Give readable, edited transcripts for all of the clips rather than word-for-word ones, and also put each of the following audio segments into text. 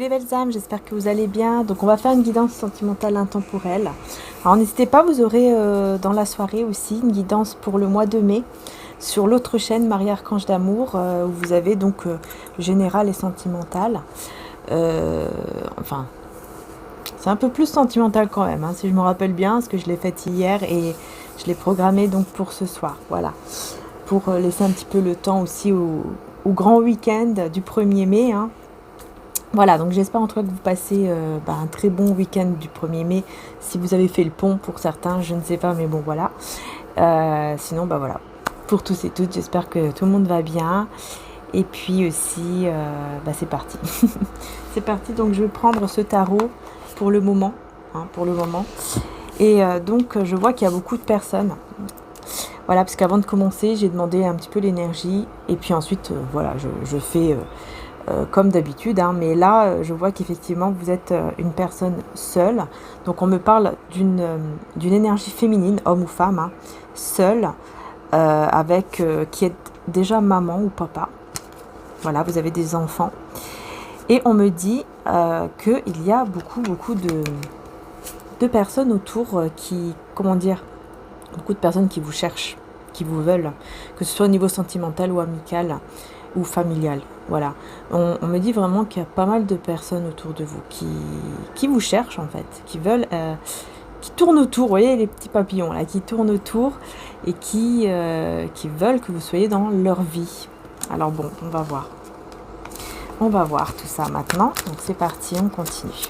les belles âmes, j'espère que vous allez bien. Donc on va faire une guidance sentimentale intemporelle. Alors n'hésitez pas, vous aurez dans la soirée aussi une guidance pour le mois de mai sur l'autre chaîne Marie Archange d'Amour où vous avez donc le général et sentimental. Enfin, c'est un peu plus sentimental quand même, hein, si je me rappelle bien, parce que je l'ai faite hier et je l'ai programmé donc pour ce soir. Voilà, pour laisser un petit peu le temps aussi au grand week-end du 1er mai. Hein. Voilà, donc j'espère en tout cas que vous passez un très bon week-end du 1er mai. Si vous avez fait le pont pour certains, je ne sais pas, mais bon voilà. Sinon, voilà. Pour tous et toutes, j'espère que tout le monde va bien. Et puis aussi, c'est parti. C'est parti, donc je vais prendre ce tarot pour le moment. Pour le moment. Et donc, je vois qu'il y a beaucoup de personnes. Voilà, parce qu'avant de commencer, j'ai demandé un petit peu l'énergie. Et puis ensuite, voilà, je fais... comme d'habitude, hein, mais là je vois qu'effectivement vous êtes une personne seule, donc on me parle d'une énergie féminine, homme ou femme, hein, seule, avec qui est déjà maman ou papa, voilà, vous avez des enfants, et on me dit qu'il y a beaucoup de personnes autour qui, comment dire, beaucoup de personnes qui vous cherchent, qui vous veulent, que ce soit au niveau sentimental ou amical ou familial. Voilà, on me dit vraiment qu'il y a pas mal de personnes autour de vous qui vous cherchent en fait, qui veulent, qui tournent autour, vous voyez les petits papillons là, qui tournent autour et qui veulent que vous soyez dans leur vie. Alors bon, on va voir tout ça maintenant, donc c'est parti, on continue.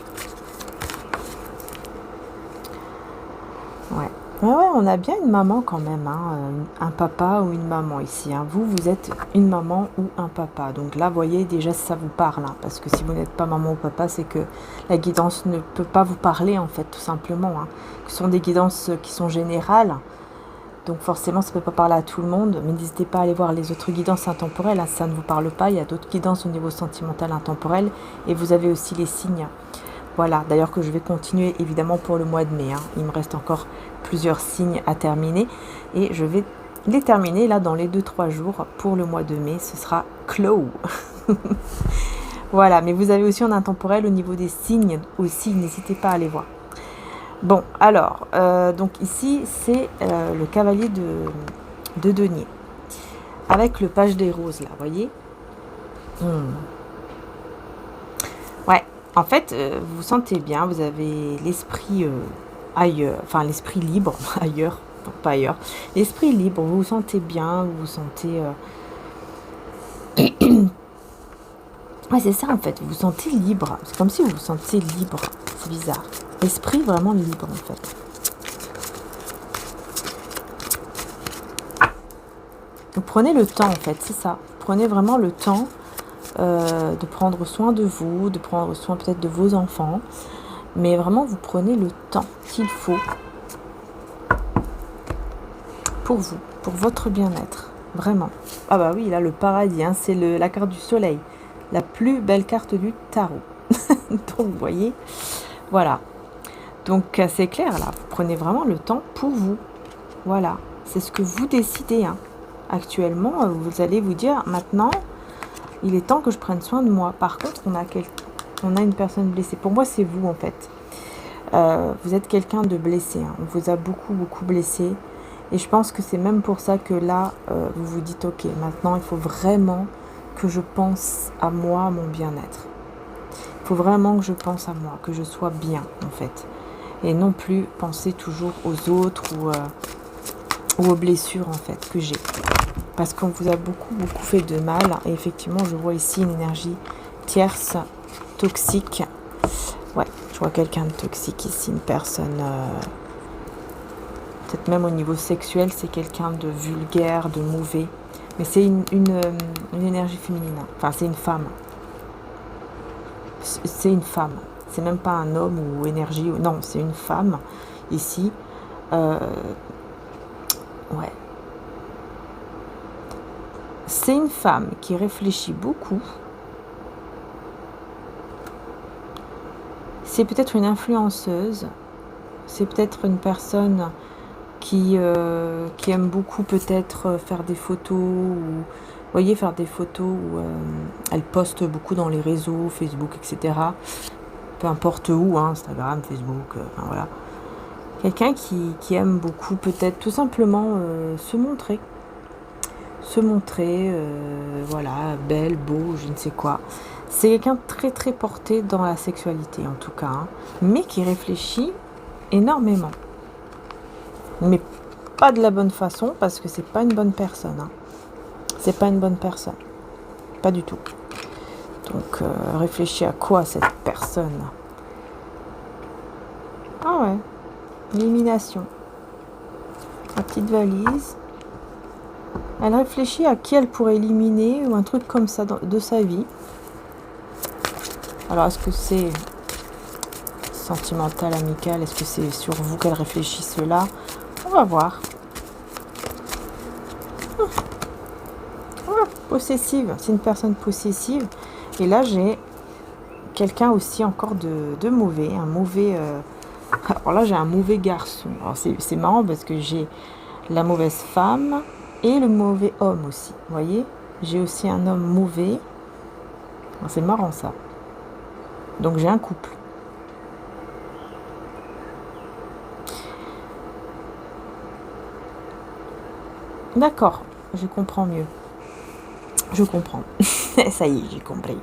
Ouais. Ouais, on a bien une maman quand même, hein, un papa ou une maman ici. Hein. Vous êtes une maman ou un papa. Donc là, voyez déjà si ça vous parle. Hein, parce que si vous n'êtes pas maman ou papa, c'est que la guidance ne peut pas vous parler, en fait, tout simplement. Hein. Ce sont des guidances qui sont générales. Donc forcément, ça ne peut pas parler à tout le monde. Mais n'hésitez pas à aller voir les autres guidances intemporelles. Hein, ça ne vous parle pas. Il y a d'autres guidances au niveau sentimental intemporel. Et vous avez aussi les signes. Voilà, d'ailleurs que je vais continuer évidemment pour le mois de mai. Hein. Il me reste encore plusieurs signes à terminer et je vais les terminer là dans les 2-3 jours pour le mois de mai. Ce sera clos. Voilà, mais vous avez aussi un intemporel au niveau des signes aussi, n'hésitez pas à aller voir. Bon, alors, donc ici c'est le cavalier de denier avec le page des roses là, vous voyez. Ouais. En fait, vous vous sentez bien, vous avez l'esprit ailleurs, enfin l'esprit libre, ailleurs, non, pas ailleurs, l'esprit libre, vous vous sentez bien, vous vous sentez... Ouais, c'est ça en fait, vous vous sentez libre, c'est comme si vous vous sentiez libre, c'est bizarre, esprit vraiment libre en fait. Vous prenez le temps en fait, c'est ça, vous prenez vraiment le temps de prendre soin de vous, de prendre soin peut-être de vos enfants, mais vraiment vous prenez le temps qu'il faut pour vous, pour votre bien-être, vraiment. Ah bah oui, là le paradis, hein, c'est la carte du soleil, la plus belle carte du tarot. Donc vous voyez, voilà. Donc c'est clair là, vous prenez vraiment le temps pour vous. Voilà, c'est ce que vous décidez. Hein. Actuellement, vous allez vous dire maintenant, il est temps que je prenne soin de moi. Par contre, on a une personne blessée. Pour moi, c'est vous en fait. Vous êtes quelqu'un de blessé. Hein. On vous a beaucoup blessé. Et je pense que c'est même pour ça que là, vous vous dites, ok, maintenant, il faut vraiment que je pense à moi, à mon bien-être. Il faut vraiment que je pense à moi, que je sois bien en fait. Et non plus penser toujours aux autres ou aux blessures en fait que j'ai. Parce qu'on vous a beaucoup fait de mal. Et effectivement, je vois ici une énergie tierce, toxique. Ouais, je vois quelqu'un de toxique ici, une personne... peut-être même au niveau sexuel, c'est quelqu'un de vulgaire, de mauvais. Mais c'est une énergie féminine. Enfin, c'est une femme. C'est une femme. C'est même pas un homme ou énergie. Non, c'est une femme ici. Ouais. C'est une femme qui réfléchit beaucoup. C'est peut-être une influenceuse. C'est peut-être une personne qui aime beaucoup peut-être faire des photos ou voyez, faire des photos où elle poste beaucoup dans les réseaux, Facebook, etc. Peu importe où, hein, Instagram, Facebook, enfin voilà. Quelqu'un qui aime beaucoup peut-être tout simplement se montrer. Se montrer, voilà, belle, beau, je ne sais quoi. C'est quelqu'un de très très porté dans la sexualité en tout cas, hein, mais qui réfléchit énormément. Mais pas de la bonne façon parce que c'est pas une bonne personne. Hein. C'est pas une bonne personne. Pas du tout. Donc réfléchis à quoi cette personne? Ah ouais. Élimination. La petite valise. Elle réfléchit à qui elle pourrait éliminer ou un truc comme ça de sa vie. Alors, est-ce que c'est sentimental, amical? Est-ce que c'est sur vous qu'elle réfléchit cela? On va voir. Possessive. C'est une personne possessive. Et là, j'ai quelqu'un aussi encore de mauvais. Un mauvais... Alors là, j'ai un mauvais garçon. Alors, c'est marrant parce que j'ai la mauvaise femme et le mauvais homme aussi. Vous voyez? J'ai aussi un homme mauvais. C'est marrant ça. Donc j'ai un couple. D'accord, je comprends mieux. Je comprends. Ça y est, j'ai compris.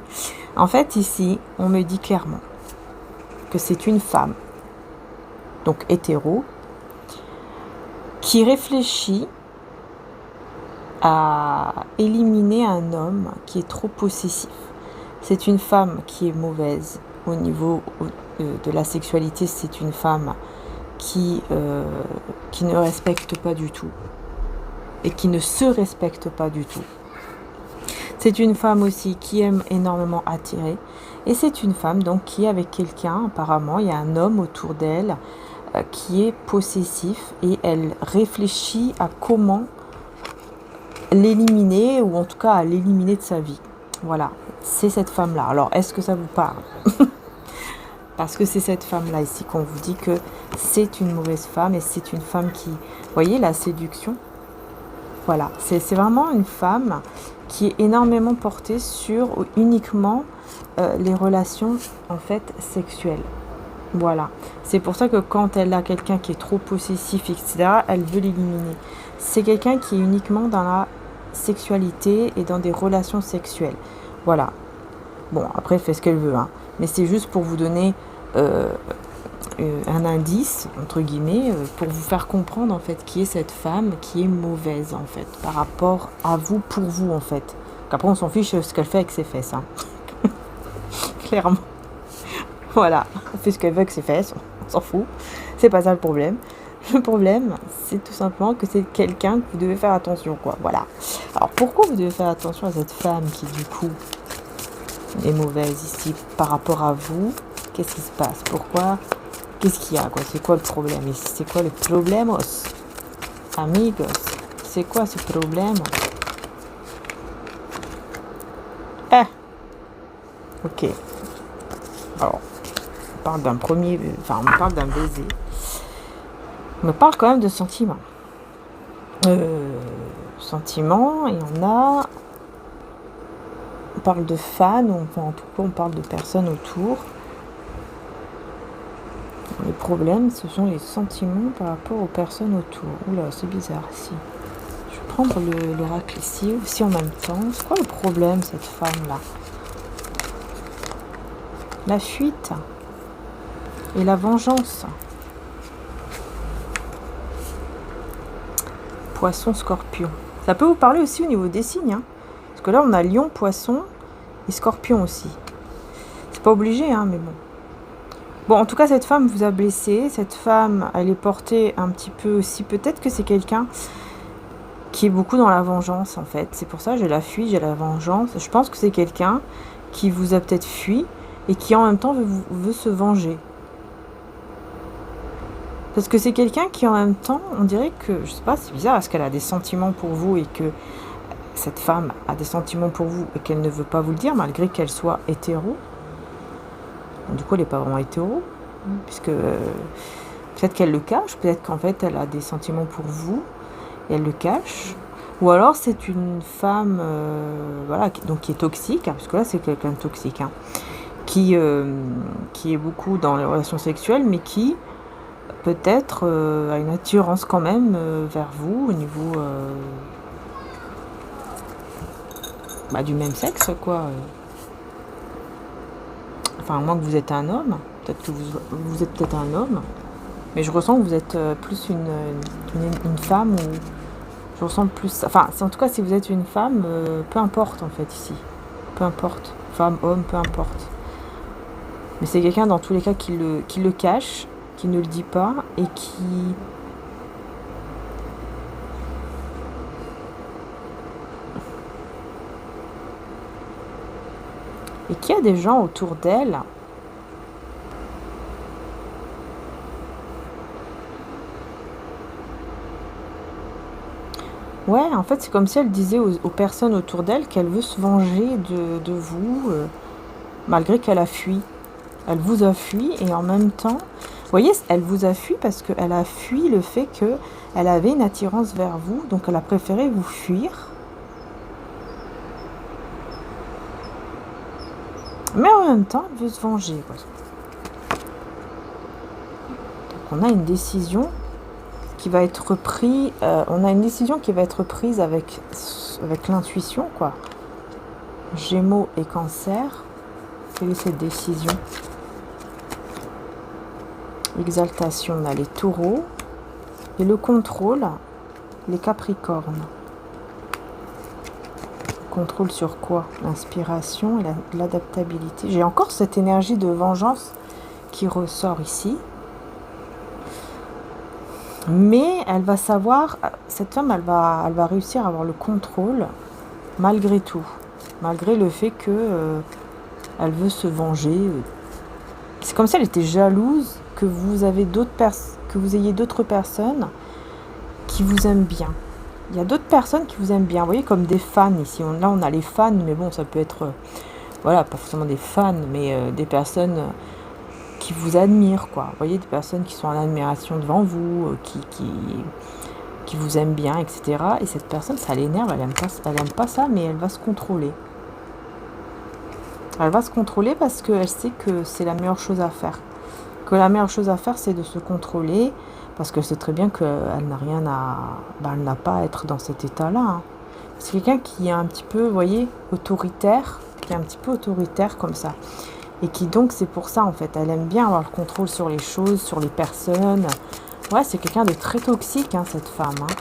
En fait, ici, on me dit clairement que c'est une femme, donc hétéro, qui réfléchit à éliminer un homme qui est trop possessif. C'est une femme qui est mauvaise au niveau de la sexualité. C'est une femme qui ne respecte pas du tout et qui ne se respecte pas du tout. C'est une femme aussi qui aime énormément attirer et c'est une femme donc qui est avec quelqu'un, apparemment il y a un homme autour d'elle qui est possessif et elle réfléchit à comment l'éliminer ou en tout cas à l'éliminer de sa vie. Voilà, c'est cette femme-là. Alors est-ce que ça vous parle? Parce que c'est cette femme-là ici qu'on vous dit que c'est une mauvaise femme et c'est une femme qui... Vous voyez la séduction? Voilà, c'est vraiment une femme qui est énormément portée sur uniquement les relations en fait sexuelles. Voilà, c'est pour ça que quand elle a quelqu'un qui est trop possessif, etc., elle veut l'éliminer. C'est quelqu'un qui est uniquement dans la sexualité et dans des relations sexuelles. Voilà. Bon, après, elle fait ce qu'elle veut, hein. Mais c'est juste pour vous donner un indice, entre guillemets, pour vous faire comprendre, en fait, qui est cette femme qui est mauvaise, en fait, par rapport à vous, pour vous, en fait. Qu'après, on s'en fiche de ce qu'elle fait avec ses fesses, hein. Clairement. Voilà, elle fait ce qu'elle veut avec ses fesses, on s'en fout. C'est pas ça le problème. Le problème, c'est tout simplement que c'est quelqu'un que vous devez faire attention, quoi. Voilà. Alors, pourquoi vous devez faire attention à cette femme qui, du coup, est mauvaise ici par rapport à vous? Qu'est-ce qui se passe? Pourquoi? Qu'est-ce qu'il y a, quoi? C'est quoi le problème ici? C'est quoi le problème, amigos? C'est quoi ce problème? Ah, ok. Alors, on parle d'un premier... Enfin, on parle d'un baiser. On me parle quand même de sentiments. Sentiments, et on a... On parle de fans, en tout cas, on parle de personnes autour. Le problème, ce sont les sentiments par rapport aux personnes autour. Oula, c'est bizarre ici. Je vais prendre l'oracle ici, aussi en même temps. C'est quoi le problème, cette femme-là? La fuite et la vengeance. Poisson, scorpion. Ça peut vous parler aussi au niveau des signes, hein. Parce que là, on a lion, poisson et scorpion aussi. C'est pas obligé, hein, mais bon. Bon, en tout cas, cette femme vous a blessé. Cette femme, elle est portée un petit peu aussi. Peut-être que c'est quelqu'un qui est beaucoup dans la vengeance, en fait. C'est pour ça que j'ai la fuite, j'ai la vengeance. Je pense que c'est quelqu'un qui vous a peut-être fui et qui, en même temps, veut se venger. Parce que c'est quelqu'un qui, en même temps, on dirait que... Je sais pas, c'est bizarre. Est-ce qu'elle a des sentiments pour vous et que cette femme a des sentiments pour vous et qu'elle ne veut pas vous le dire, malgré qu'elle soit hétéro? Du coup, elle n'est pas vraiment hétéro, puisque peut-être qu'elle le cache, peut-être qu'en fait, elle a des sentiments pour vous, et elle le cache. Ou alors c'est une femme voilà, donc qui est toxique, hein, parce que là c'est quelqu'un de toxique, hein, qui est beaucoup dans les relations sexuelles, mais qui peut-être a une attirance quand même vers vous au niveau du même sexe, quoi. Enfin, à moins que vous êtes un homme, peut-être que vous êtes peut-être un homme, mais je ressens que vous êtes plus une femme, ou je ressens plus... Enfin, en tout cas, si vous êtes une femme, peu importe en fait ici. Peu importe. Femme, homme, peu importe. Mais c'est quelqu'un dans tous les cas qui le cache, qui ne le dit pas, et qui a des gens autour d'elle. Ouais, en fait, c'est comme si elle disait aux personnes autour d'elle qu'elle veut se venger de vous, malgré qu'elle a fui. Elle vous a fui, et en même temps, vous voyez, elle vous a fui parce qu'elle a fui le fait qu'elle avait une attirance vers vous, donc elle a préféré vous fuir. Mais en même temps, elle veut se venger, quoi. Donc on a une décision qui va être prise, avec l'intuition, quoi. Gémeaux et Cancer, quelle est cette décision? Exaltation, on a les taureaux, et le contrôle, les capricornes. Contrôle sur quoi? L'inspiration et l'adaptabilité. J'ai encore cette énergie de vengeance qui ressort ici. Mais elle va savoir, cette femme, elle va réussir à avoir le contrôle malgré tout. Malgré le fait que elle veut se venger. C'est comme si elle était jalouse que vous ayez d'autres personnes qui vous aiment bien. Il y a d'autres personnes qui vous aiment bien. Vous voyez, comme des fans ici. Là, on a les fans, mais bon, ça peut être... voilà, pas forcément des fans, mais des personnes qui vous admirent, quoi. Vous voyez, des personnes qui sont en admiration devant vous, qui vous aiment bien, etc. Et cette personne, ça l'énerve, elle aime pas ça, mais elle va se contrôler. Elle va se contrôler parce qu'elle sait que c'est la meilleure chose à faire. Que la meilleure chose à faire, c'est de se contrôler, parce qu'elle sait très bien qu'elle n'a rien à... elle n'a pas à être dans cet état-là. Hein. C'est quelqu'un qui est un petit peu, vous voyez, autoritaire, qui est un petit peu autoritaire comme ça. Et qui donc, c'est pour ça, en fait, elle aime bien avoir le contrôle sur les choses, sur les personnes. Ouais, c'est quelqu'un de très toxique, hein, cette femme. Hein.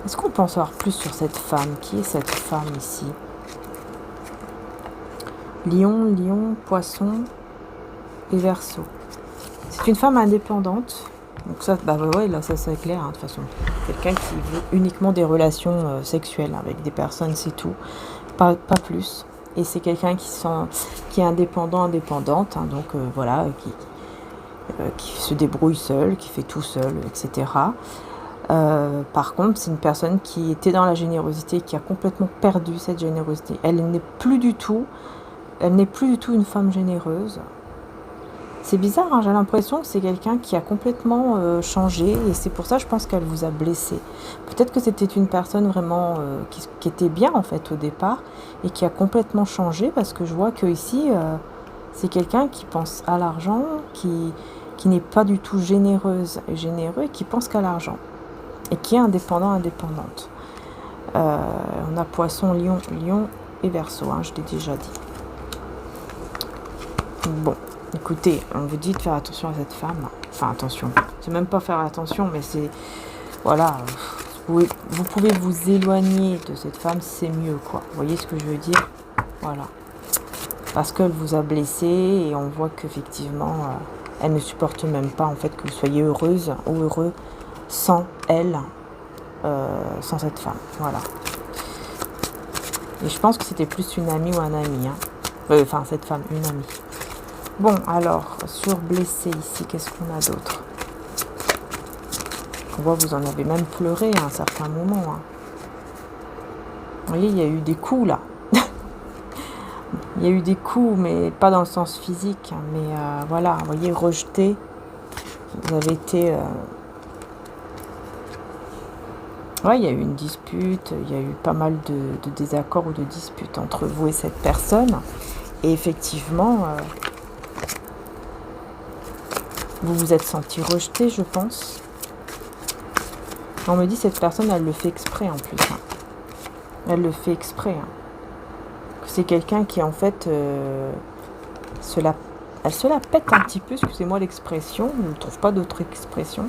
Est-ce qu'on peut en savoir plus sur cette femme? Qui est cette femme ici? Lion, Poisson et Verseau. C'est une femme indépendante. Donc ça, ouais, là, ça c'est clair, hein, de toute façon. Quelqu'un qui veut uniquement des relations sexuelles avec des personnes, c'est tout. Pas plus. Et c'est quelqu'un qui est indépendante, hein, donc voilà, qui se débrouille seul, qui fait tout seul, etc. Par contre, c'est une personne qui était dans la générosité, qui a complètement perdu cette générosité. Elle n'est plus du tout une femme généreuse. C'est bizarre, hein, j'ai l'impression que c'est quelqu'un qui a complètement changé, et c'est pour ça, je pense, qu'elle vous a blessé. Peut-être que c'était une personne vraiment qui était bien, en fait, au départ, et qui a complètement changé, parce que je vois que ici, c'est quelqu'un qui pense à l'argent, qui n'est pas du tout généreuse et généreux, et qui pense qu'à l'argent, et qui est indépendante. On a Poisson, Lion et Verseau, hein, je l'ai déjà dit. Bon. Écoutez, on vous dit de faire attention à cette femme. Enfin, attention. C'est même pas faire attention, mais c'est... Voilà. Vous pouvez vous éloigner de cette femme, c'est mieux, quoi. Vous voyez ce que je veux dire? Voilà. Parce qu'elle vous a blessé, et on voit qu'effectivement, elle ne supporte même pas, en fait, que vous soyez heureuse ou heureux sans elle, sans cette femme. Voilà. Et je pense que c'était plus une amie ou un ami. Hein. Enfin, cette femme, une amie. Bon, alors, sur blessé ici, qu'est-ce qu'on a d'autre? On voit, vous en avez même pleuré à un certain moment. Hein. Vous voyez, il y a eu des coups, là. Il y a eu des coups, mais pas dans le sens physique. Mais voilà, vous voyez, rejeté. Vous avez été... Ouais, il y a eu une dispute, il y a eu pas mal de désaccords ou de disputes entre vous et cette personne. Et effectivement, vous vous êtes senti rejeté, je pense. On me dit cette personne, elle le fait exprès en plus. Hein. Elle le fait exprès. Hein. C'est quelqu'un qui en fait elle se la pète un petit peu, excusez-moi l'expression, je ne trouve pas d'autre expression.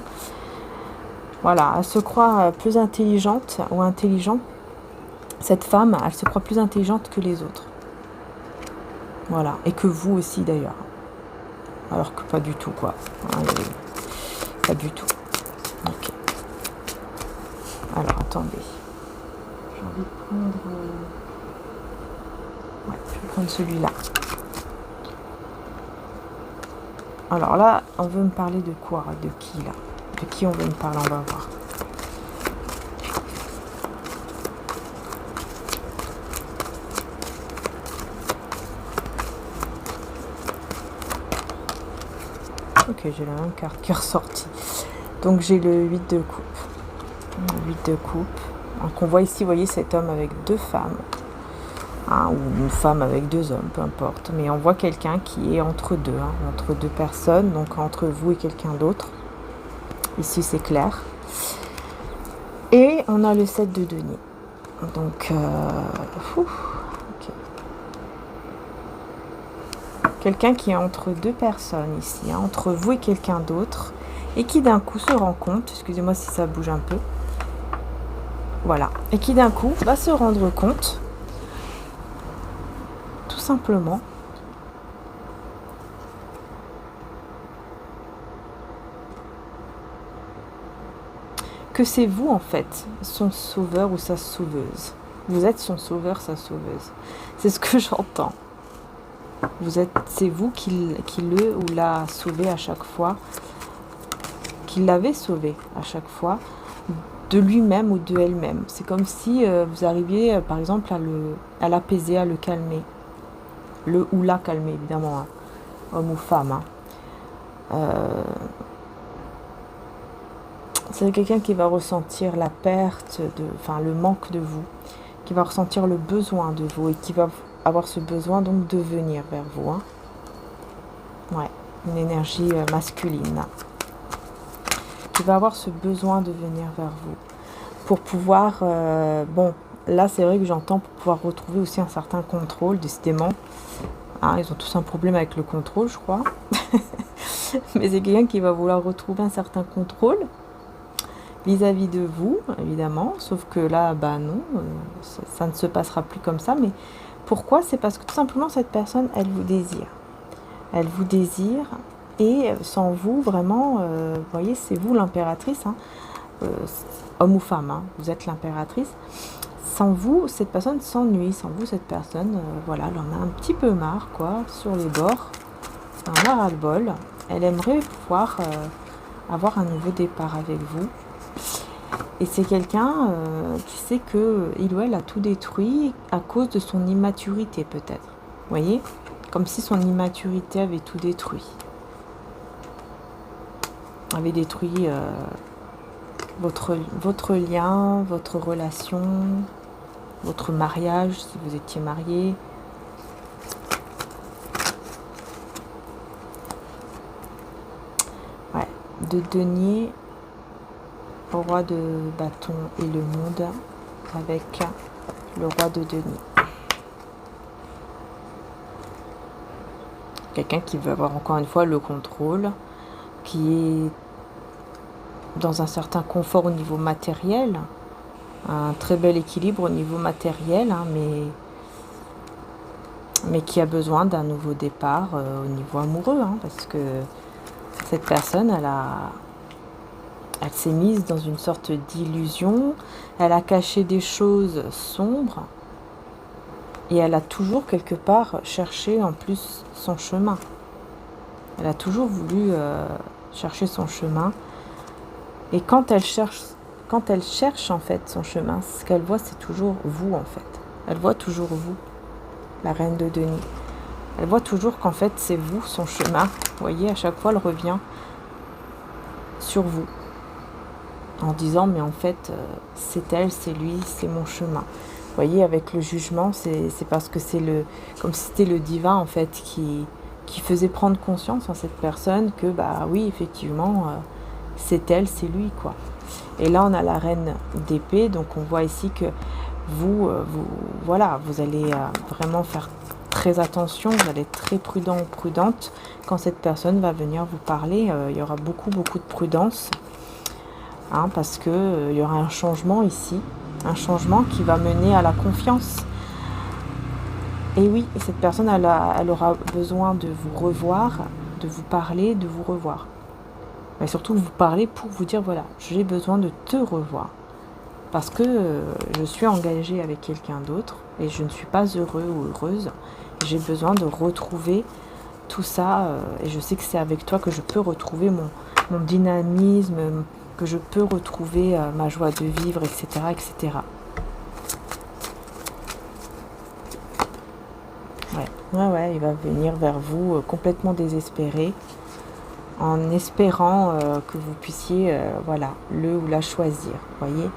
Voilà, elle se croit plus intelligente ou intelligent. Cette femme, elle se croit plus intelligente que les autres. Voilà, et que vous aussi d'ailleurs. Alors que pas du tout, quoi. Pas du tout. Ok. Alors, attendez. J'ai envie de prendre... Ouais, je vais prendre celui-là. Alors là, on veut me parler de quoi? De qui, là? De qui on veut me parler? On va voir. Ok, j'ai la même carte qui est ressortie. Donc j'ai le 8 de coupe. Le 8 de coupe. Donc on voit ici, vous voyez, cet homme avec deux femmes. Hein, ou une femme avec deux hommes, peu importe. Mais on voit quelqu'un qui est entre deux. Hein, entre deux personnes. Donc entre vous et quelqu'un d'autre. Ici, c'est clair. Et on a le 7 de denier. Donc, okay. Quelqu'un qui est entre deux personnes ici, hein, entre vous et quelqu'un d'autre, et qui d'un coup se rend compte, excusez-moi si ça bouge un peu, voilà, et qui d'un coup va se rendre compte, tout simplement, que c'est vous en fait, son sauveur ou sa sauveuse. Vous êtes son sauveur, sa sauveuse. C'est ce que j'entends. C'est vous qui le ou l'a sauvé à chaque fois, qui l'avez sauvé à chaque fois, de lui-même ou de elle-même. C'est comme si vous arriviez, par exemple, à l'apaiser, à le calmer. Le ou la calmer, évidemment, hein. Homme ou femme. Hein. C'est quelqu'un qui va ressentir la perte, le manque de vous, qui va ressentir le besoin de vous et qui va avoir ce besoin donc de venir vers vous. Hein. Ouais, une énergie masculine. Qui va avoir ce besoin de venir vers vous. Pour pouvoir, bon, là c'est vrai que j'entends pour pouvoir retrouver aussi un certain contrôle, décidément. Hein, ils ont tous un problème avec le contrôle, je crois. Mais c'est quelqu'un qui va vouloir retrouver un certain contrôle vis-à-vis de vous, évidemment. Sauf que là, bah non, ça ne se passera plus comme ça. Mais pourquoi? C'est parce que tout simplement, cette personne, elle vous désire. Elle vous désire. Et sans vous, vraiment, vous voyez, c'est vous l'impératrice. Hein, homme ou femme, hein, vous êtes l'impératrice. Sans vous, cette personne s'ennuie. Sans vous, cette personne, voilà, elle en a un petit peu marre, quoi, sur les bords. Elle en a ras-le-bol. Elle aimerait pouvoir avoir un nouveau départ avec vous. Et c'est quelqu'un qui sait que il ou elle a tout détruit à cause de son immaturité, peut-être. Vous voyez? Comme si son immaturité avait tout détruit. Avait détruit votre lien, votre relation, votre mariage, si vous étiez marié. Ouais, de denier au roi de bâton et le monde avec le roi de denier. Quelqu'un qui veut avoir encore une fois le contrôle, qui est dans un certain confort au niveau matériel, un très bel équilibre au niveau matériel, hein, mais qui a besoin d'un nouveau départ au niveau amoureux, hein, parce que cette personne, elle s'est mise dans une sorte d'illusion, elle a caché des choses sombres, et elle a toujours quelque part cherché en plus son chemin. Elle a toujours voulu chercher son chemin. Et quand elle cherche en fait son chemin, ce qu'elle voit, c'est toujours vous en fait. Elle voit toujours vous, la reine de denier. Elle voit toujours qu'en fait c'est vous son chemin. Vous voyez, à chaque fois elle revient sur vous. en disant mais en fait c'est elle, c'est lui, c'est mon chemin. Vous voyez, avec le jugement, c'est parce que c'est comme si c'était le divin en fait qui faisait prendre conscience en cette personne que bah oui effectivement c'est elle, c'est lui quoi. Et là on a la reine d'épée, donc on voit ici que voilà, vous allez vraiment faire très attention, vous allez être très prudent ou prudente quand cette personne va venir vous parler. Il y aura beaucoup de prudence, hein, parce que il y aura un changement ici, un changement qui va mener à la confiance. Et oui, cette personne, elle aura besoin de vous revoir, de vous parler, de vous revoir. Mais surtout vous parler pour vous dire, voilà, j'ai besoin de te revoir. Parce que je suis engagée avec quelqu'un d'autre et je ne suis pas heureux ou heureuse. J'ai besoin de retrouver tout ça et je sais que c'est avec toi que je peux retrouver mon dynamisme, que je peux retrouver ma joie de vivre, etc., etc. Ouais, il va venir vers vous complètement désespéré, en espérant que vous puissiez, voilà, le ou la choisir, voyez,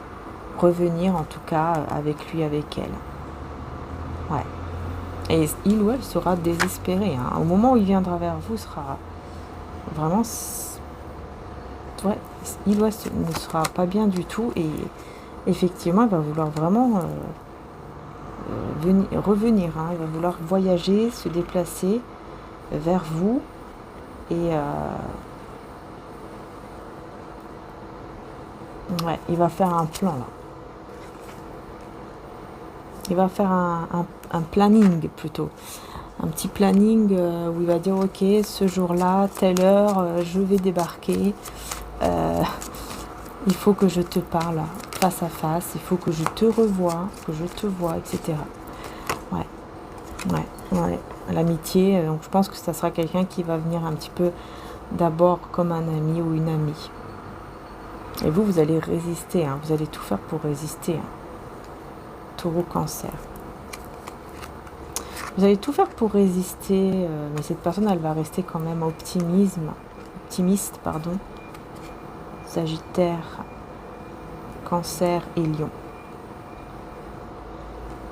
revenir en tout cas avec lui, avec elle. Ouais. Et il ou elle sera désespéré, hein. Au moment où il viendra vers vous, sera vraiment, ouais, il ou elle ne sera pas bien du tout et effectivement, il va vouloir vraiment revenir, hein. Il va vouloir voyager, se déplacer vers vous et ouais, il va faire un plan là. Il va faire un planning plutôt. Un petit planning où il va dire ok, ce jour-là, telle heure, je vais débarquer. Il faut que je te parle face à face. Il faut que je te revoie, que je te vois, etc. Ouais. L'amitié, donc je pense que ça sera quelqu'un qui va venir un petit peu d'abord comme un ami ou une amie. Et vous allez résister, hein, vous allez tout faire pour résister. Hein. Taureau, Cancer. Vous allez tout faire pour résister, mais cette personne, elle va rester quand même optimiste, pardon. Sagittaire, Cancer et Lion.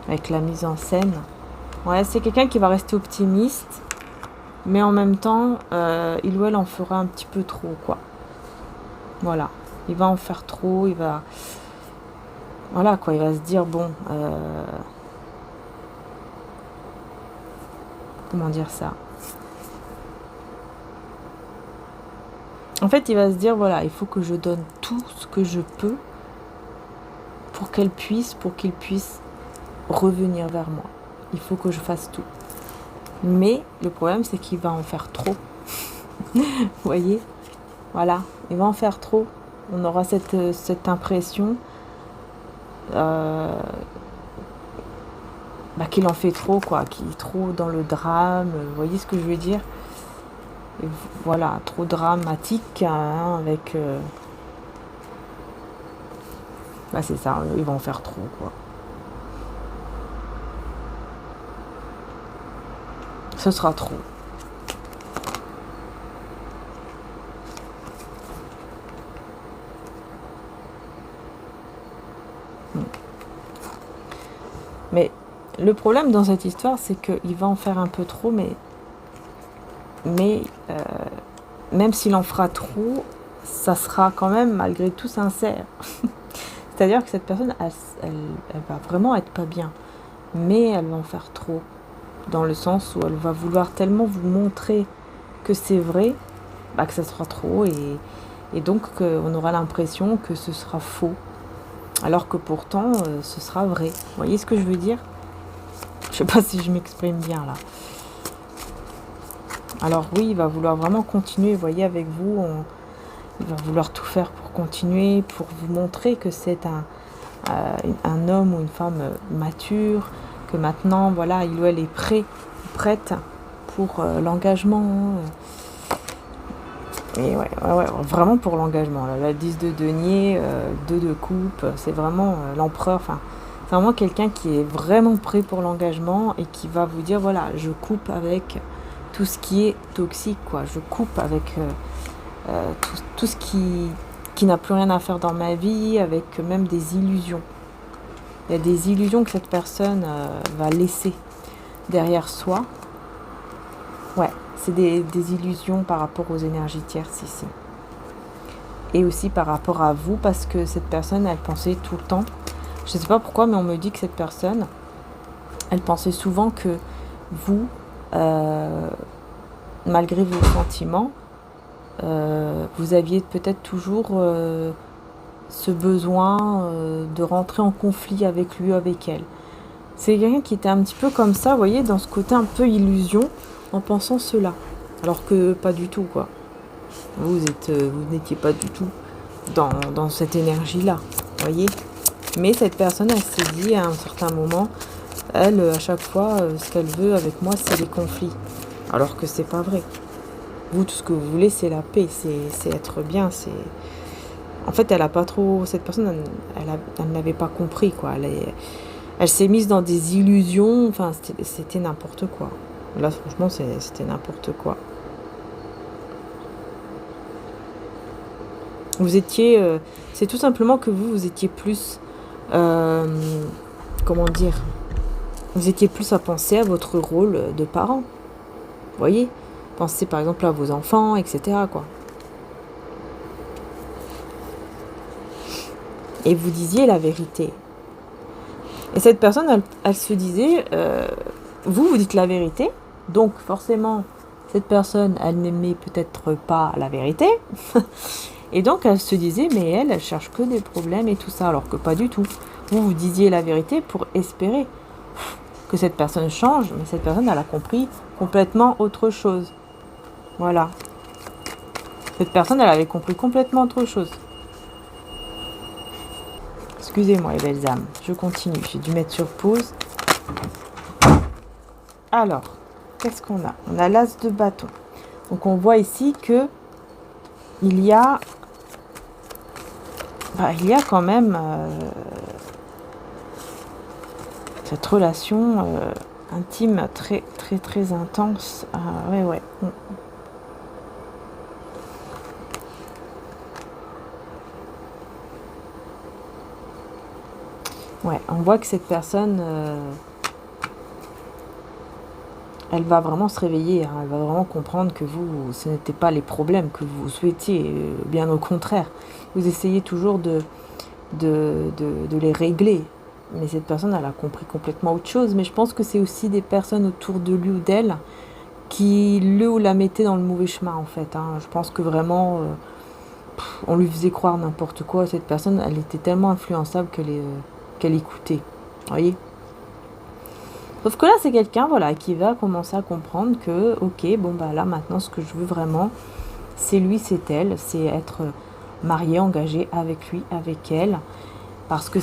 Avec la mise en scène. Ouais, c'est quelqu'un qui va rester optimiste, mais en même temps, il ou elle en fera un petit peu trop, quoi. Voilà. Il va en faire trop, il va... Voilà, quoi, il va se dire, bon... Comment dire ça? En fait, il va se dire, voilà, il faut que je donne tout ce que je peux pour qu'il puisse revenir vers moi. Il faut que je fasse tout. Mais le problème, c'est qu'il va en faire trop. Vous voyez? Voilà, il va en faire trop. On aura cette impression qu'il en fait trop, quoi, qu'il est trop dans le drame. Vous voyez ce que je veux dire? Et voilà, trop dramatique, hein, avec... c'est ça, ils vont en faire trop, quoi. Ce sera trop. Mais le problème dans cette histoire, c'est qu'il va en faire un peu trop, mais même s'il en fera trop, ça sera quand même malgré tout sincère. C'est-à-dire que cette personne, elle va vraiment être pas bien, mais elle va en faire trop, dans le sens où elle va vouloir tellement vous montrer que c'est vrai, que ça sera trop, et donc on aura l'impression que ce sera faux, alors que pourtant ce sera vrai. Vous voyez ce que je veux dire? Je sais pas si je m'exprime bien là. Alors oui, il va vouloir vraiment continuer, vous voyez, avec vous, il va vouloir tout faire pour continuer, pour vous montrer que c'est un homme ou une femme mature, que maintenant, voilà, il ou elle est prête pour l'engagement. Et ouais, vraiment pour l'engagement. La 10 de denier, 2 de coupe, c'est vraiment l'empereur, enfin, c'est vraiment quelqu'un qui est vraiment prêt pour l'engagement et qui va vous dire, voilà, je coupe avec tout ce qui est toxique, quoi. Je coupe avec tout ce qui qui n'a plus rien à faire dans ma vie, avec même des illusions. Il y a des illusions que cette personne va laisser derrière soi. Ouais, c'est des illusions par rapport aux énergies tierces ici. Et aussi par rapport à vous, parce que cette personne, elle pensait tout le temps, je ne sais pas pourquoi, mais on me dit que cette personne, elle pensait souvent que vous, malgré vos sentiments, vous aviez peut-être toujours ce besoin de rentrer en conflit avec lui ou avec elle. C'est quelqu'un qui était un petit peu comme ça, vous voyez, dans ce côté un peu illusion, en pensant cela. Alors que pas du tout, quoi. Vous n'étiez pas du tout dans cette énergie-là, vous voyez. Mais cette personne, elle s'est dit à un certain moment, elle, à chaque fois, ce qu'elle veut avec moi, c'est les conflits. Alors que c'est pas vrai. Vous, tout ce que vous voulez, c'est la paix, c'est être bien, c'est... En fait, elle a pas trop... Cette personne, elle n'avait pas compris, quoi. Elle s'est mise dans des illusions, enfin, c'était n'importe quoi. Là, franchement, c'était n'importe quoi. Vous étiez... c'est tout simplement que vous étiez plus... comment dire? Vous étiez plus à penser à votre rôle de parent. Vous voyez? Pensez par exemple à vos enfants, etc., quoi. Et vous disiez la vérité. Et cette personne, elle se disait, vous dites la vérité, donc forcément, cette personne, elle n'aimait peut-être pas la vérité, et donc elle se disait, mais elle cherche que des problèmes et tout ça, alors que pas du tout. Vous disiez la vérité pour espérer que cette personne change, mais cette personne, elle a compris complètement autre chose. Voilà. Cette personne, elle avait compris complètement autre chose. Excusez-moi, les belles âmes. Je continue. J'ai dû mettre sur pause. Alors, qu'est-ce qu'on a? On a l'as de bâton. Donc, on voit ici que il y a quand même cette relation intime très, très, très intense. Ouais. Ouais, on voit que cette personne, elle va vraiment se réveiller, hein, elle va vraiment comprendre que vous, ce n'étaient pas les problèmes que vous souhaitiez, bien au contraire. Vous essayez toujours de les régler, mais cette personne, elle a compris complètement autre chose. Mais je pense que c'est aussi des personnes autour de lui ou d'elle qui le ou la mettaient dans le mauvais chemin, en fait. Hein. Je pense que vraiment, on lui faisait croire n'importe quoi. Cette personne, elle était tellement influençable qu'elle écoutait, vous voyez. Sauf que là, c'est quelqu'un, voilà, qui va commencer à comprendre que, ok, bon, bah là, maintenant, ce que je veux vraiment, c'est lui, c'est elle, c'est être marié, engagé avec lui, avec elle. Parce que,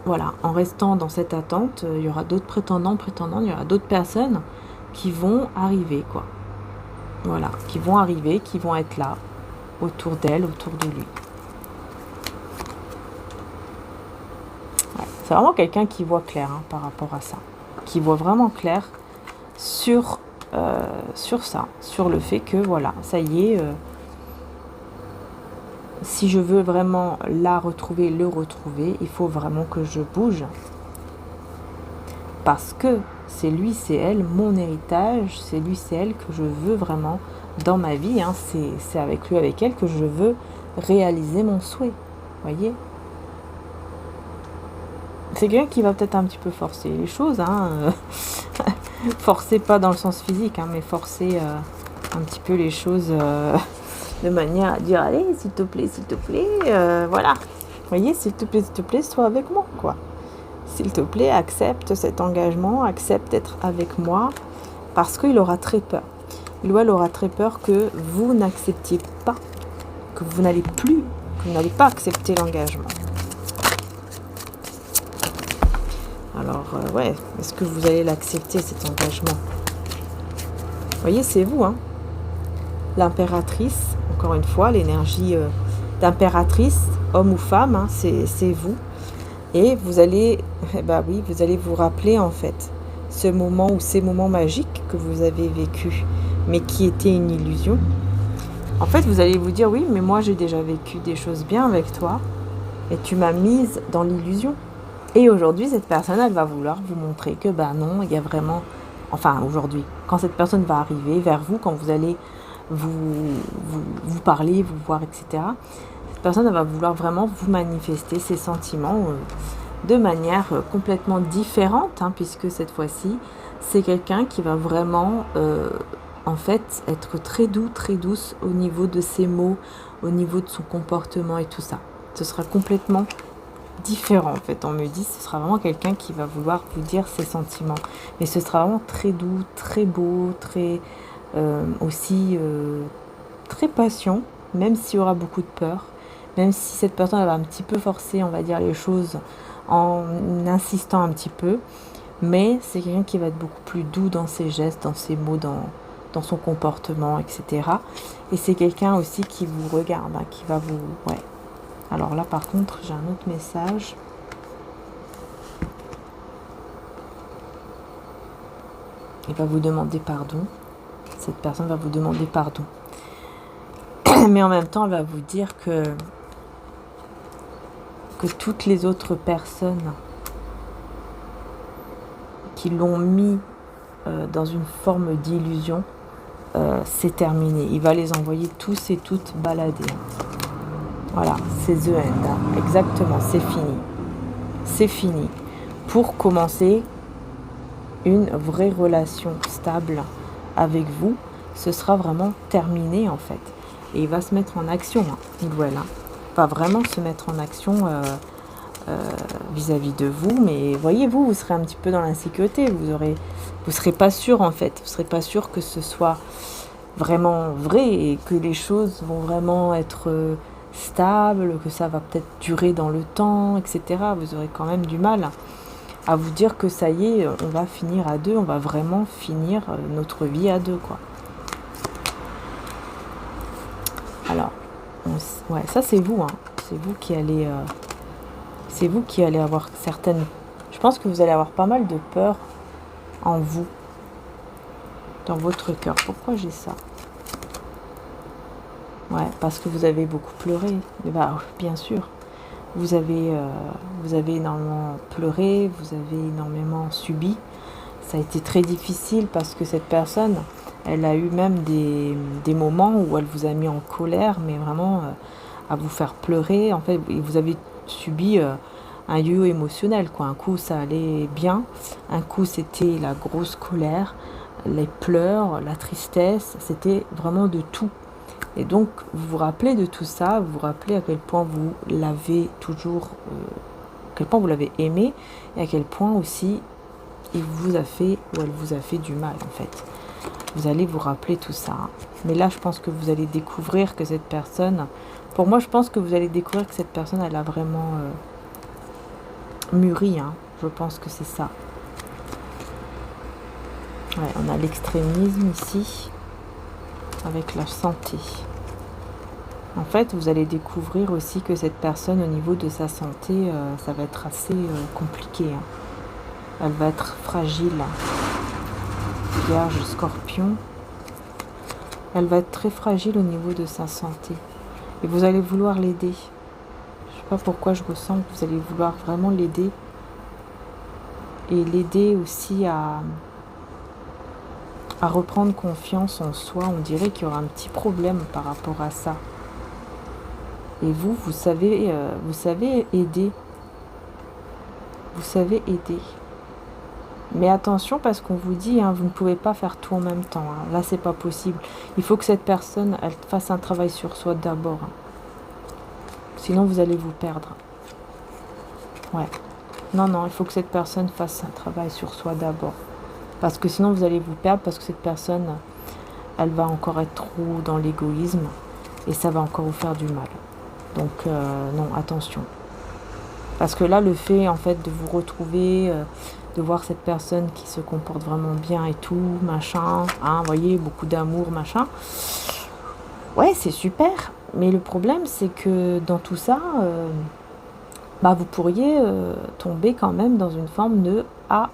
voilà, en restant dans cette attente, il y aura d'autres prétendants, il y aura d'autres personnes qui vont arriver, quoi. Voilà, qui vont arriver, qui vont être là, autour d'elle, autour de lui. Ouais, c'est vraiment quelqu'un qui voit clair, hein, par rapport à ça. Qui voit vraiment clair sur ça, sur le fait que, voilà, ça y est, si je veux vraiment la retrouver, le retrouver, il faut vraiment que je bouge. Parce que c'est lui, c'est elle, mon héritage, c'est lui, c'est elle que je veux vraiment dans ma vie. Hein, c'est avec lui, avec elle que je veux réaliser mon souhait. Voyez ? C'est quelqu'un qui va peut-être un petit peu forcer les choses. Hein, forcer pas dans le sens physique, hein, mais forcer un petit peu les choses de manière à dire, allez, s'il te plaît, voilà. Vous voyez, s'il te plaît, sois avec moi, quoi. S'il te plaît, accepte cet engagement, accepte d'être avec moi, parce qu'il aura très peur. Il ou elle aura très peur que vous n'acceptiez pas, que vous n'allez pas accepter l'engagement. Alors, ouais, est-ce que vous allez l'accepter, cet engagement? Vous voyez, c'est vous, hein. L'impératrice, encore une fois, l'énergie d'impératrice, homme ou femme, hein, c'est vous. Et vous allez, vous allez vous rappeler, en fait, ce moment ou ces moments magiques que vous avez vécus, mais qui étaient une illusion. En fait, vous allez vous dire, oui, mais moi j'ai déjà vécu des choses bien avec toi et tu m'as mise dans l'illusion. Et aujourd'hui, cette personne, elle va vouloir vous montrer que, bah non, il y a vraiment... Enfin, aujourd'hui, quand cette personne va arriver vers vous, quand vous allez vous parler, vous voir, etc., cette personne, elle va vouloir vraiment vous manifester ses sentiments de manière complètement différente, hein, puisque cette fois-ci, c'est quelqu'un qui va vraiment, en fait, être très doux, très douce au niveau de ses mots, au niveau de son comportement et tout ça. Ce sera complètement différent, en fait. On me dit, ce sera vraiment quelqu'un qui va vouloir vous dire ses sentiments. Mais ce sera vraiment très doux, très beau, très aussi très patient, même s'il y aura beaucoup de peur, même si cette personne elle va un petit peu forcer, on va dire, les choses en insistant un petit peu, mais c'est quelqu'un qui va être beaucoup plus doux dans ses gestes, dans ses mots, dans son comportement, etc. Et c'est quelqu'un aussi qui vous regarde, hein, qui va vous... Ouais. Alors là, par contre, j'ai un autre message. Il va vous demander pardon. Cette personne va vous demander pardon. Mais en même temps, elle va vous dire que toutes les autres personnes qui l'ont mis dans une forme d'illusion, c'est terminé. Il va les envoyer tous et toutes balader. Voilà, c'est the end. Hein. Exactement, c'est fini. C'est fini. Pour commencer une vraie relation stable avec vous, ce sera vraiment terminé en fait. Et il va se mettre en action, hein, il ou elle. Hein. Va vraiment se mettre en action vis-à-vis de vous. Mais voyez-vous, vous serez un petit peu dans l'insécurité. Vous serez pas sûr en fait. Vous serez pas sûr que ce soit vraiment vrai et que les choses vont vraiment être stables, que ça va peut-être durer dans le temps, etc. Vous aurez quand même du mal à vous dire que ça y est, on va finir à deux, on va vraiment finir notre vie à deux, quoi. Alors, ouais, ça c'est vous, hein. C'est vous qui allez avoir certaines... Je pense que vous allez avoir pas mal de peur en vous, dans votre cœur. Pourquoi j'ai ça? Ouais, parce que vous avez beaucoup pleuré. Bah, bien sûr. Vous avez énormément pleuré, vous avez énormément subi. Ça a été très difficile parce que cette personne, elle a eu même des moments où elle vous a mis en colère, mais vraiment à vous faire pleurer. En fait, vous avez subi un yo-yo émotionnel, quoi. Un coup, ça allait bien. Un coup, c'était la grosse colère, les pleurs, la tristesse. C'était vraiment de tout. Et donc, vous vous rappelez de tout ça, vous vous rappelez à quel point vous l'avez toujours, à quel point vous l'avez aimé, et à quel point aussi il vous a fait, ou elle vous a fait du mal, en fait. Vous allez vous rappeler tout ça. Hein. Mais là, je pense que vous allez découvrir que cette personne, pour moi, je pense que vous allez découvrir que cette personne, elle a vraiment mûri. Hein. Je pense que c'est ça. Ouais, on a l'extrémisme ici. Avec la santé. En fait, vous allez découvrir aussi que cette personne, au niveau de sa santé, ça va être assez compliqué. Hein. Elle va être fragile. Vierge, Scorpion. Elle va être très fragile au niveau de sa santé. Et vous allez vouloir l'aider. Je ne sais pas pourquoi je ressens que vous allez vouloir vraiment l'aider. Et l'aider aussi à reprendre confiance en soi. On dirait qu'il y aura un petit problème par rapport à ça. Et vous savez aider. Vous savez aider. Mais attention parce qu'on vous dit, hein, vous ne pouvez pas faire tout en même temps. Hein. Là, c'est pas possible. Il faut que cette personne, elle fasse un travail sur soi d'abord. Hein. Sinon, vous allez vous perdre. Ouais. Non, il faut que cette personne fasse un travail sur soi d'abord. Parce que sinon, vous allez vous perdre parce que cette personne, elle va encore être trop dans l'égoïsme et ça va encore vous faire du mal. Donc, non, attention. Parce que là, le fait, en fait, de vous retrouver, de voir cette personne qui se comporte vraiment bien et tout, machin, hein, vous voyez, beaucoup d'amour, machin. Ouais, c'est super. Mais le problème, c'est que dans tout ça, vous pourriez tomber quand même dans une forme de « Ah,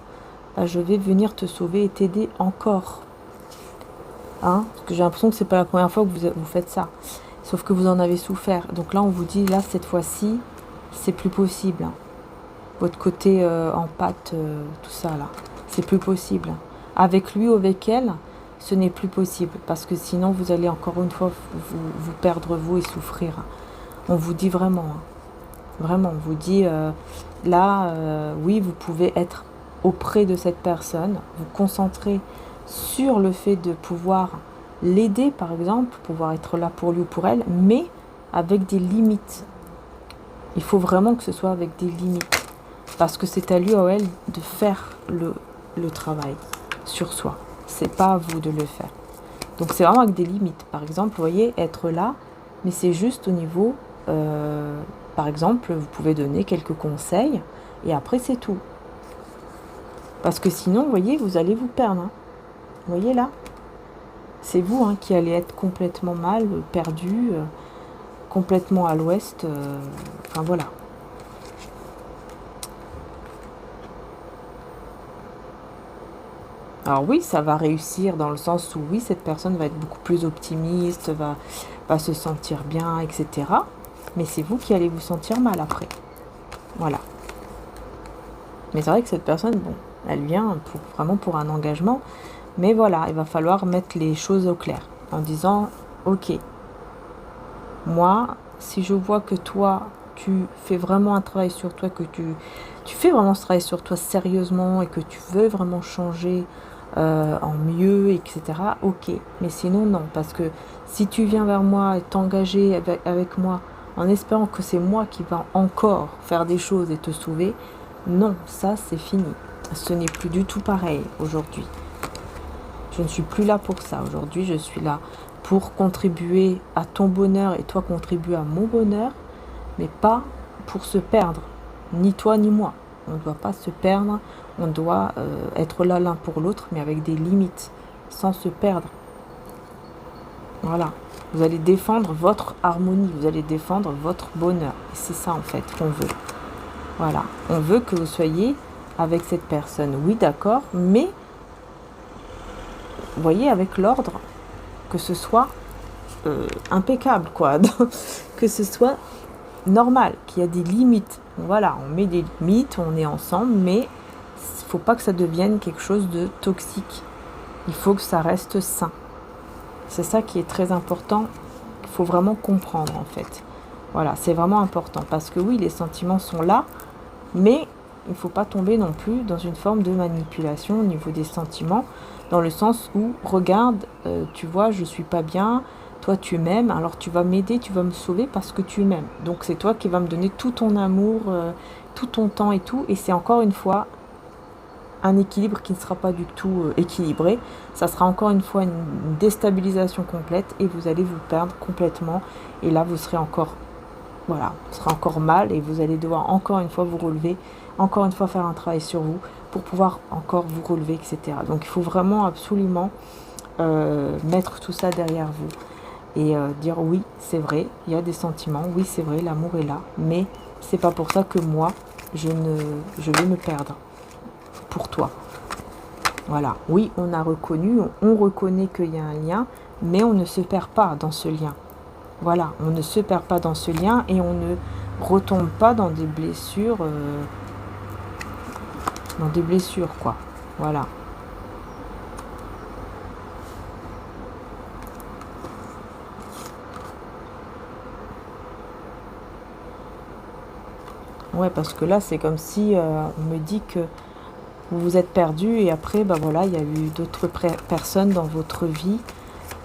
je vais venir te sauver et t'aider encore. » hein, parce que j'ai l'impression que c'est pas la première fois que vous faites ça. Sauf que vous en avez souffert. Donc là, on vous dit, là, cette fois-ci, c'est plus possible. Hein. Votre côté en pâte, tout ça, là, c'est plus possible. Avec lui ou avec elle, ce n'est plus possible. Parce que sinon, vous allez encore une fois vous perdre vous et souffrir. On vous dit vraiment. Hein. Vraiment, on vous dit, là, oui, vous pouvez être auprès de cette personne, vous concentrer sur le fait de pouvoir l'aider, par exemple, pouvoir être là pour lui ou pour elle, mais avec des limites. Il faut vraiment que ce soit avec des limites. Parce que c'est à lui ou à elle de faire le travail sur soi. C'est pas à vous de le faire. Donc c'est vraiment avec des limites. Par exemple, vous voyez, être là, mais c'est juste au niveau... par exemple, vous pouvez donner quelques conseils, et après c'est tout. Parce que sinon, vous voyez, vous allez vous perdre. Hein. Vous voyez là ? C'est vous hein, qui allez être complètement mal, perdu, complètement à l'ouest. Enfin voilà. Alors oui, ça va réussir dans le sens où oui, cette personne va être beaucoup plus optimiste, va se sentir bien, etc. Mais c'est vous qui allez vous sentir mal après. Voilà. Mais c'est vrai que cette personne, bon, elle vient vraiment pour un engagement. Mais voilà, il va falloir mettre les choses au clair. En disant, ok, moi, si je vois que toi, tu fais vraiment un travail sur toi, que tu fais vraiment ce travail sur toi sérieusement et que tu veux vraiment changer en mieux, etc. Ok, mais sinon non, parce que si tu viens vers moi et t'engager avec moi en espérant que c'est moi qui va encore faire des choses et te sauver, non, ça c'est fini. Ce n'est plus du tout pareil aujourd'hui. Je ne suis plus là pour ça. Aujourd'hui, je suis là pour contribuer à ton bonheur et toi contribuer à mon bonheur, mais pas pour se perdre, ni toi ni moi. On ne doit pas se perdre, on doit être là l'un pour l'autre, mais avec des limites, sans se perdre. Voilà. Vous allez défendre votre harmonie, vous allez défendre votre bonheur. Et c'est ça en fait qu'on veut. Voilà. On veut que vous soyez avec cette personne. Oui, d'accord, mais vous voyez, avec l'ordre, que ce soit impeccable, quoi. Que ce soit normal, qu'il y a des limites. Voilà, on met des limites, on est ensemble, mais il ne faut pas que ça devienne quelque chose de toxique. Il faut que ça reste sain. C'est ça qui est très important, qu'il faut vraiment comprendre, en fait. Voilà, c'est vraiment important, parce que oui, les sentiments sont là, mais il ne faut pas tomber non plus dans une forme de manipulation au niveau des sentiments, dans le sens où, regarde, tu vois, je suis pas bien, toi tu m'aimes, alors tu vas m'aider, tu vas me sauver parce que tu m'aimes. Donc c'est toi qui vas me donner tout ton amour, tout ton temps et tout, et c'est encore une fois un équilibre qui ne sera pas du tout équilibré. Ça sera encore une fois une déstabilisation complète et vous allez vous perdre complètement, et là vous serez encore... Voilà, ce sera encore mal et vous allez devoir encore une fois vous relever, encore une fois faire un travail sur vous pour pouvoir encore vous relever, etc. Donc il faut vraiment absolument mettre tout ça derrière vous et dire oui, c'est vrai, il y a des sentiments, oui, c'est vrai, l'amour est là, mais c'est pas pour ça que moi, je vais me perdre pour toi. Voilà, oui, on a reconnu, on reconnaît qu'il y a un lien, mais on ne se perd pas dans ce lien. Voilà, on ne se perd pas dans ce lien et on ne retombe pas dans des blessures, quoi. Voilà. Ouais, parce que là, c'est comme si on me dit que vous vous êtes perdu et après, bah voilà, il y a eu d'autres personnes dans votre vie,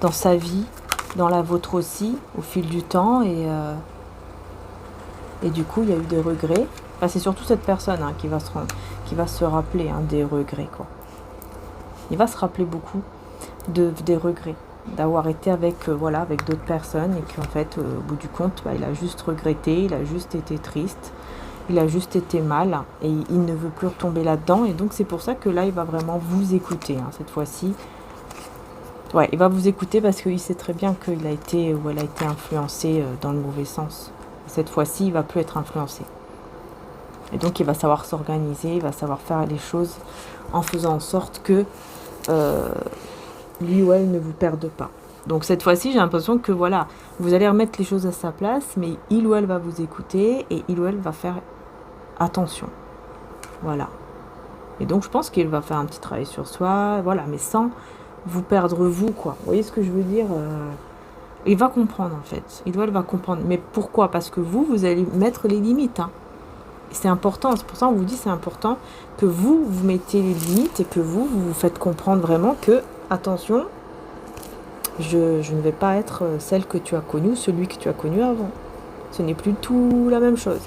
dans sa vie, dans la vôtre aussi, au fil du temps et du coup, il y a eu des regrets. Enfin, c'est surtout cette personne hein, qui va se rappeler hein, des regrets, quoi. Il va se rappeler beaucoup des regrets, d'avoir été avec, avec d'autres personnes et qu'en fait, au bout du compte, bah, il a juste regretté, il a juste été triste, il a juste été mal et il ne veut plus retomber là-dedans. Et donc, c'est pour ça que là, il va vraiment vous écouter hein, cette fois-ci. Ouais, il va vous écouter parce qu'il sait très bien qu'il a été ou elle a été influencée dans le mauvais sens. Cette fois-ci, il ne va plus être influencé. Et donc, il va savoir s'organiser, il va savoir faire les choses en faisant en sorte que lui ou elle ne vous perde pas. Donc cette fois-ci, j'ai l'impression que voilà, vous allez remettre les choses à sa place, mais il ou elle va vous écouter et il ou elle va faire attention. Voilà. Et donc je pense qu'il va faire un petit travail sur soi, voilà, mais sans vous perdre vous, quoi. Vous voyez ce que je veux dire il va comprendre en fait. Il ou elle va comprendre. Mais pourquoi? Parce que vous allez mettre les limites. Hein. C'est important. C'est pour ça qu'on vous dit c'est important que vous mettez les limites et que vous vous faites comprendre vraiment que, attention, je ne vais pas être celle que tu as connue, celui que tu as connu avant. Ce n'est plus tout la même chose.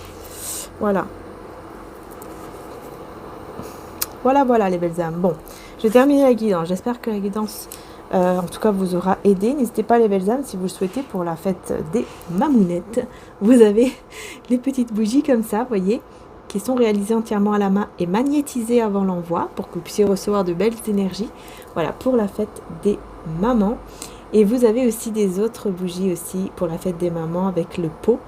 Voilà. Voilà les belles âmes. Bon, j'ai terminé la guidance. J'espère que la guidance, en tout cas, vous aura aidé. N'hésitez pas les belles âmes, si vous le souhaitez, pour la fête des mamounettes. Vous avez les petites bougies comme ça, vous voyez, qui sont réalisées entièrement à la main et magnétisées avant l'envoi pour que vous puissiez recevoir de belles énergies. Voilà, pour la fête des mamans. Et vous avez aussi des autres bougies aussi pour la fête des mamans avec le pot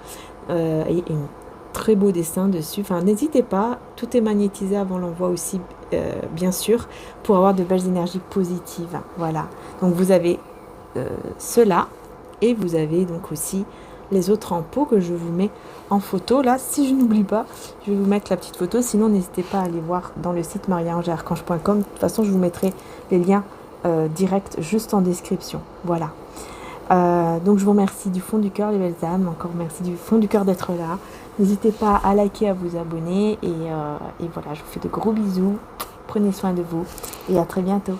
et une très beau dessin dessus. Enfin, n'hésitez pas, tout est magnétisé avant l'envoi aussi, bien sûr, pour avoir de belles énergies positives. Voilà. Donc vous avez cela et vous avez donc aussi les autres en pot que je vous mets en photo. Là, si je n'oublie pas, je vais vous mettre la petite photo. Sinon, n'hésitez pas à aller voir dans le site mariaangearchange.com. De toute façon, je vous mettrai les liens directs juste en description. Voilà. Donc je vous remercie du fond du cœur les belles âmes, encore merci du fond du cœur d'être là. N'hésitez pas à liker, à vous abonner et voilà, je vous fais de gros bisous, prenez soin de vous et à très bientôt.